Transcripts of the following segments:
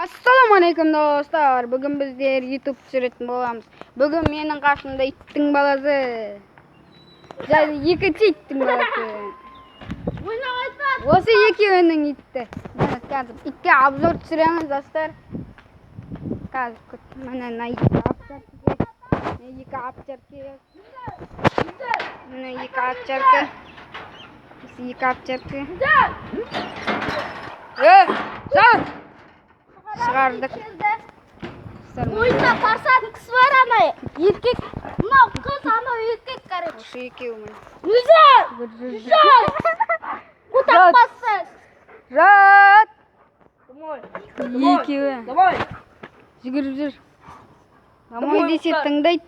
Assalamualaikum dostlar. Bugün bizler YouTube түсіретін боламыз. Bugün менің қасымда иттің баласы. Және екінші иттің баласы. Осы екеуінің итті. Міне қазір итке обзор түсіреміз достар. Қазір міне екі апчарка. Екі апчарка. Міне екі апчарка. Екі апчарка. Шығардық. Ойында парсат кісі бар ана еркек. Мынау қыз анау еркек короче. Осы екеуі. Жүзі! Құтақпасыз! Жат! Екеуі. Жүгіріп жүр. Дамой десе тыңдайды.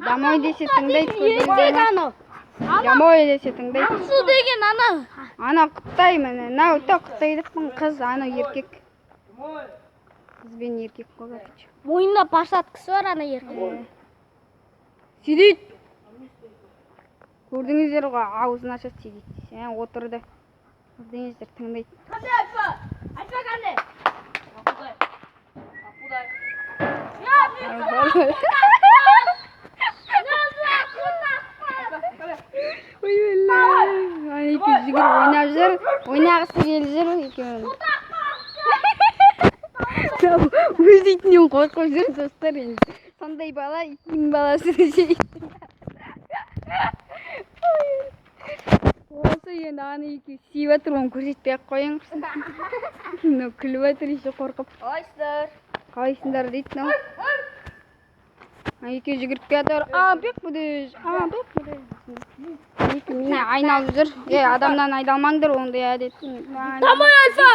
Дамой десе тыңдайды. Еркек анау. Дамой десе тыңдайды. Ақсу деген ана. Ана Қытай міне. Нау та Қытайдықпын қыз ана еркек. Қызбен еркек қой. Ойында парсат кісі бар ана еркек. Сидит. Көрдіңіздер ғой, аузын ашып сидит. Отырды. Көрдіңіздер тыңдайды. Айтпа қандай? Екеуі жүгіріп ойнап жүр. Ойнағысы келіп жүр екеуі. Өз итінен қорқып жүр достар енді. Сондай бала иттің баласы жейді. Осы енді аны екеуі сүйіп жатыр, оны көрсетпей ақ қойыңыз. Мынау күліп жатыр еще қорқып. Қалайсыңдар дейді мынау. Екеуі жүгіріп келе жатыр. Бек бұдыш. Бек бұдыш. Міне айналып жүр. Адамнан айдалмаңдар, ондай әдет. Дамай айтпа!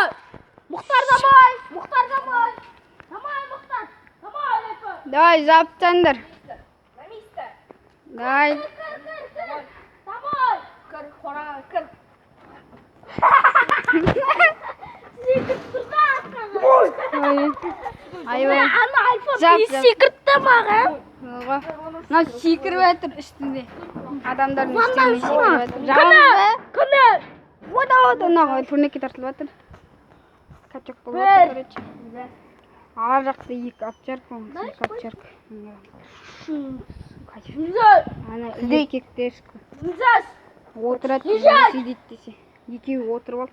Мұхтар Дамай! Мұхтар Дамай! Дамай Мұхтар! Дамай айтпа! Давай жаптаңдар. Давай. Дамай! Кір, қораға кір. Секірт тұрға атқаға. Айбай. Ана айтпа, бес секіртті маған. Мынау секіріп жатыр үстінде. Адамдардың үстінде секіріп жатыр. Күні! Мынау турникке тартылып жатыр. Качок болып жатыр, короче. Ар жақта екі апчарка, екі апчарка. Ана еркектер отырады, сидит десе. Екеуі отырып алды.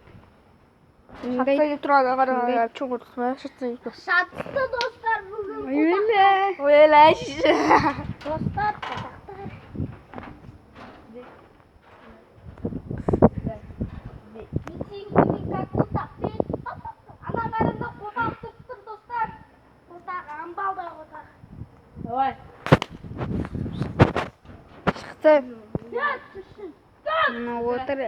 Шатсайды тұрады, ағара, чоң отырсың, шатсайды. Шатсты достар бүгін. Ойлай. Достар, қазақтар. Аналарында қонақ тұр достар. Қонақ амбалдай қонақ. Давай. Шықты. Мына отыр.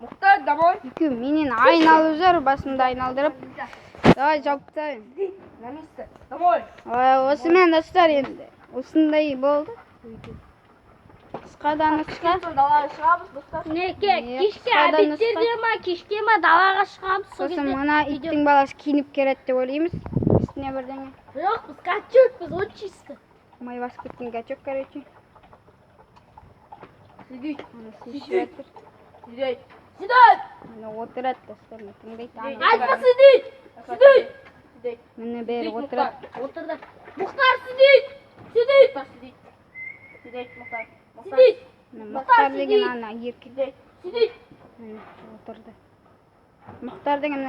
Мұхтар Дамай. Екеуі менен айналып жүр, басымды айналдырып. Давай жауып тастайын. Осымен достар енді. Осындай болды. Қысқадан қысқа. Далаға шығамыз достар. Неке, кешке обедтерде ма, кешке ма далаға шығамыз. Сосын мына иттің баласы киініп келеді деп ойлаймыз. Үстіне бірдеңе. Жоқ, біз качокпыз, очень чисто. Май басып кеткен качок, короче. Сидит. Сидит. Сидит. Міне отырады достар, тыңдайды. Альфа сидит. Сидит. Міне бері отырады. Отырды. Мұхтар сидит. Сидит. Сидит, Мұхтар. Сидит. Мұхтар деген ана еркек. Сидит. Міне отырды. Мұхтар деген